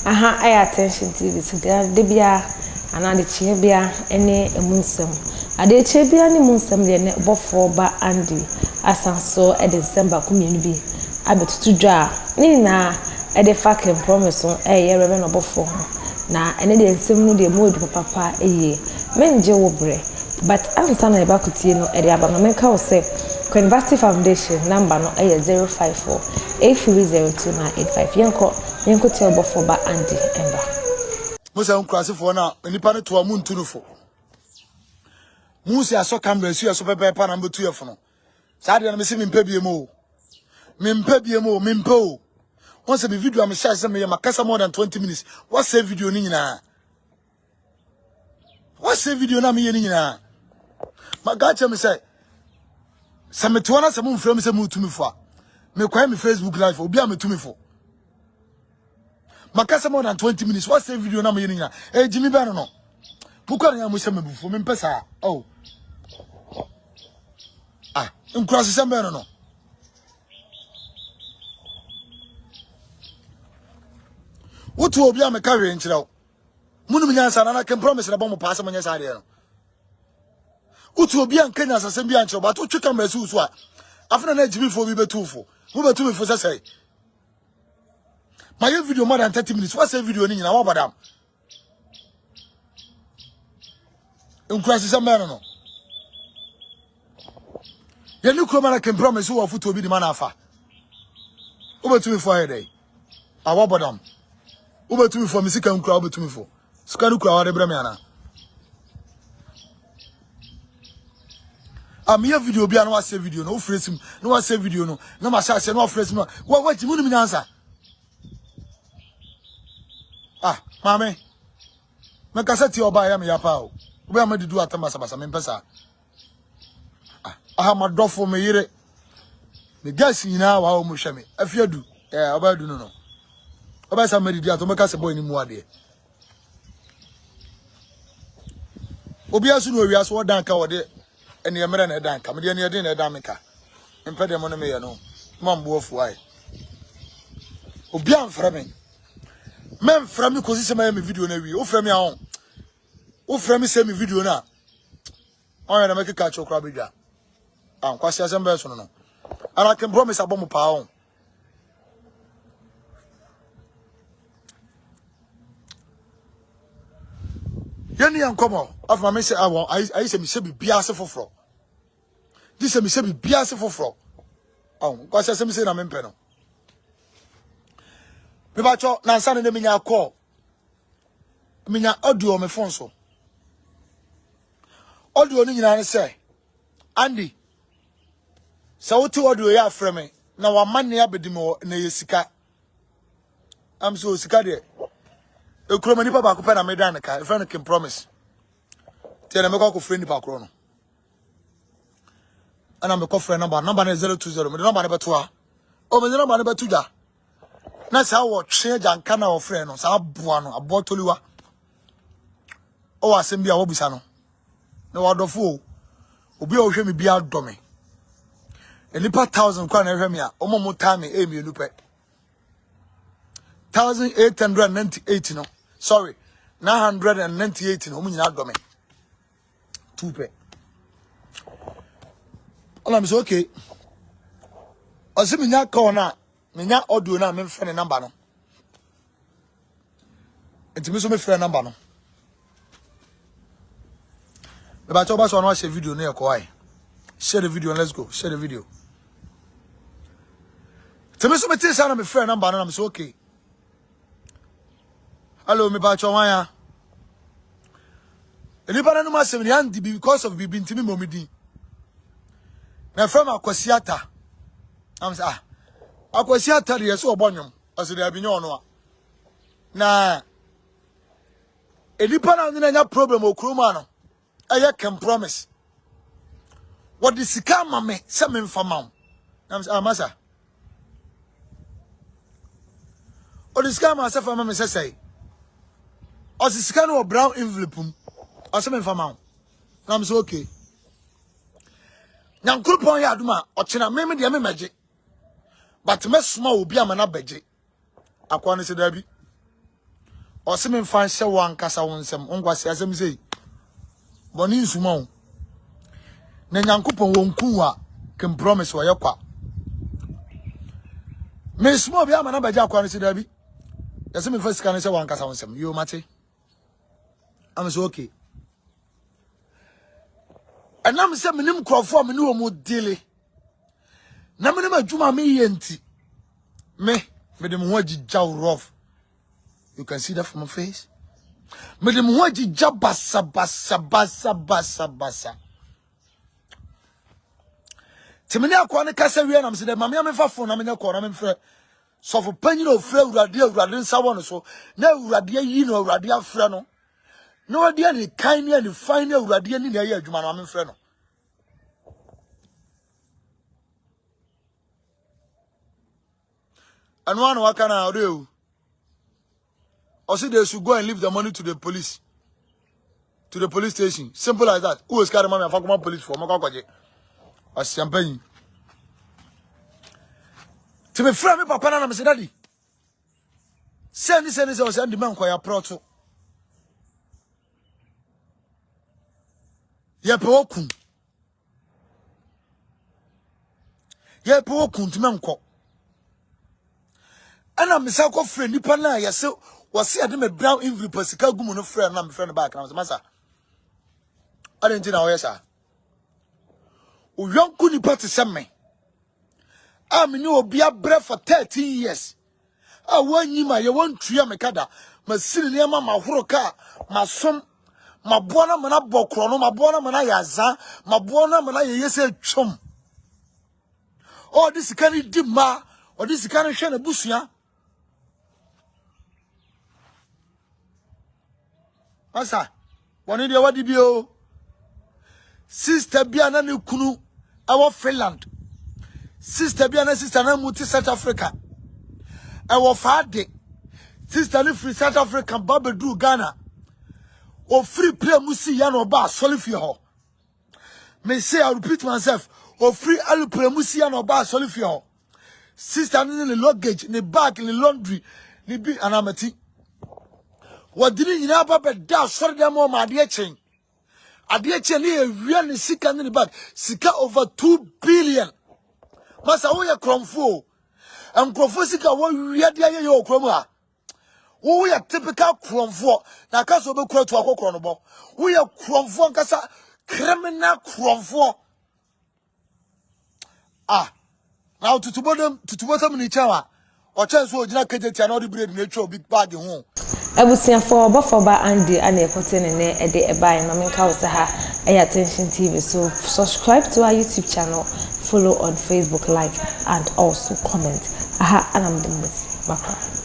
aha I attention TV so de bia ana de chie bia ene emunsem ade chie bia ne munsem de ne Obofourba Andy asanso e December kumienu bi abetutu dwa ni na e de fucking promise on ye Reverend Obofour na ene de nsem no de mood papa eye menje wo bre but ansa na e ba kutie no e de aba no menka wo se University Foundation number no 054 8302985 yenko tell Obofourba Andy emba Musa unkrasifo na nipa ne to amuntu no fo Musa aso camera su aso pepe na mbetu yefo no saa de na me se mempa biemo o once be video am share say me makasa more than 20 minutes what save video ni nyina what save video na me ye ni nyina magacha me say sameto na sam mfrem say mutumi fo a me kwai me Facebook live obi a metumi fo makasa more than 20 minutes what save video na me ye ni nyina Jimmy be no bukwa na mo se mabufo me mpesa oh nkura se be no What will be a carry in Chilo? Munumans and I can promise a bomb of pass on your side. What will be a Kenya as a Sembiancho, but what you can resume what? After an edge before we be too full. Who were two for say? My video more than 30 minutes. What's a video in our madam? In crisis, a man. The new criminal can promise who are foot will be the man of over to me for a day. Our madam. Over to me for Missy can crowd to me for Scanu crowd, Bramiana. A mere video be no say video, no phrase him, no say video, no massage, no phrase him. What you mean answer? Mammy, make a set your buy me a pow. Where am I to do at Tamasabasa Mempesa? I have my dog for me. The guys in our home, Mushami. If you do, I do no. Oba somebody dia to make us boy ni mu ade obi asu no wi aso dan ka wode ene emere na dan ka me de ne de na dan meka empe de mo no me ye no mambo ofu ai obi amfra me memfra me kosi se ma me video na wi ofra me ahon ofra me se me video na on na make ka chokra bedwa kwasi asembe so no ara can promise abom pa ahon Yenny and come on. After my say, I say, me say be biase for fro. This say me say be biase for fro. Because I say me say na mempeno. Me ba cho na nsa ne me nya call. Me nya audio me phone so. Audio ni nyina ne say, Andy. Sa wotu audio ya afre me na wa man ne abedimo na yesika. Am so sika de. Ekroma nipa ba ko pe na me dan ka e friend can promise tie na me ko friend nipa kro no ana me ko friend number na 020 me number ne beto a o me number ne beto ja na sa wo twe janka na wo friend no sa aboa no abotoliwa o asem bia wo bisa no na wo adofo obi o hwe me bia do me nipa 1000 kwa na hwe me a o mo time e mi nupe 1898 no sorry 998 no munyina do me tupe ona me so okay osiminya call na menya audio na me mfre ne number no entimi so me frɛ number no me ba cho ba so no share video no e ko ai share the video and let's go share the video entimi so me tell say na me frɛ number no na me so okay. Hello, me ba chawanya. Elipa na no ma sem Andy because of bibi ntimi momidi. Na from akwasiata. Am say akwasiata de yeso obonyom. Oso de abinyo no a. Na elipa na no nya problem okroma no. Eye can promise. What the sika ma me se me mfa ma. Am say masa. O the sika ma se fa ma me say. As is kind of brown envelope, as some infamous. I'm so okay. Now, good point, Yaduma, or China, maybe the magic. But mess small will be a man beje. Aquanis derby. or some fan shall one cassa on some ongwas as I'm say. Bonin Sumon. Nanyankupo won't kuwa can promise for your qua. Miss Moby, I'm an abajaquan, said Debbie. As some first can say one cassa on some. You, Matty. I'm so okay. And I'm saying, Minim Crawford, no more daily. Namanama Juma me yenti. Me dem waji jaw rough. You can see that from my face. Me dem waji jabasa basa. Timini akwa ne kasa wi na me se de mame amefa phone na me ne ko na me frɛ. So for panyin o frɛ urade nsa won so. Na urade yi no urade afrɛ no. No dia ni kan ni fine na urade ni na ye adwuma na me frɛ no. And one wakana do. Or say they should go and leave the money to the police. To the police station. Simple as that. Who is carrying money and fuck police for Makakoje? Or champagne. To be friend with Papa and Mr. Daddy. Send this or send the man quite proto. Yepokum. Yepokum to Manco. And I'm Miss Alco friend, Nipana, yes, so was see a brown injury, Persica Gumo, no friend, and I'm friend back. I was Massa. I didn't know, yes, sir. O young Kuni party send me. I mean, you will be a breath for 30 years. I want you, my one tree, Makada, my silly mamma, Huroka, my son, my bona mana bokrono, my bona manayaza, my bona manaya, yes, chum. Oh, this can it dimma, or this can it shine a bushia. Masa, one in the Wadibio. Sister Biana Nukunu, our Finland. Sister Biana, Sister Namuti, South Africa. Our father, Sister Free South Africa, Babadu Ghana. Or free play Musi Yano Bar, Solifio. May say I repeat myself, or free Alu play Musi Yano Bar, Solifio. Sister in the luggage, in the bag, in the laundry, in the anamati. What didn't you know about that? Sorry, them all my dear chain. A dear chain, really sick in the bag. Sika over 2 billion. Masa, we are cromfo. And Cromfosica, what we are dear, your croma. We are typical cromfo. Now, Casso be quote to a chronobo. We are cromfo, Cassa, criminal cromfo. Ah, now to bottom in each hour. Or chance will not get it another bread nature big bag in home. Ebusia for Obofourba Andy and a cotton and a day a buy Mamin Kausaha, Attention TV. So subscribe to our YouTube channel, follow on Facebook, like, and also comment. Aha, and I'm the Miss Baka.